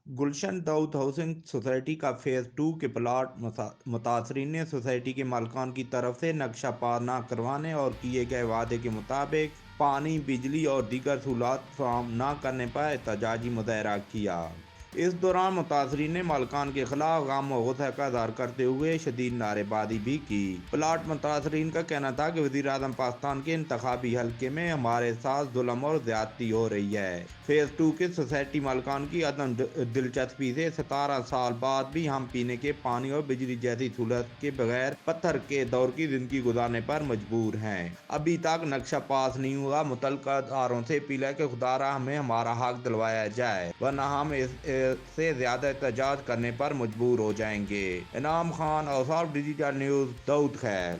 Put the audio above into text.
गुलशन Dawood housing society का phase 2 के plot मुतासरीन ने सोसाइटी के मालिकान की तरफ से नक्शा पास न करवाने और किए गए वादे के मुताबिक पानी, बिजली और दीगर सहूलत फराहम न करने पर एहतजाजी मुजाहरा किया। इस दौरान मुतासरीन ने मालिकान के खिलाफ गम और गुस्सा का इजहार करते हुए शदीद नारेबाजी भी की। प्लाट मुतासरीन का कहना था कि वज़ीर आज़म पाकिस्तान के इंतखाबी हल्के में हमारे साथ जुल्म और ज्यादती हो रही है। फेज 2 के सोसाइटी मालिकान की अदम दिलचस्पी से 17 साल बाद भी हम पीने के पानी और बिजली जैसी सहूलत के बगैर पत्थर के दौर की जिंदगी गुजारने पर मजबूर हैं। अभी तक नक्शा पास नहीं हुआ। मुतल्लिका इदारों से अपील है कि खुदारा हमें हमारा हक दिलवाया जाए, वरना हम इससे ज्यादा एहतजाज करने पर मजबूर हो जाएंगे। इनाम खान, औसाफ डिजिटल न्यूज़, दाऊद खैर।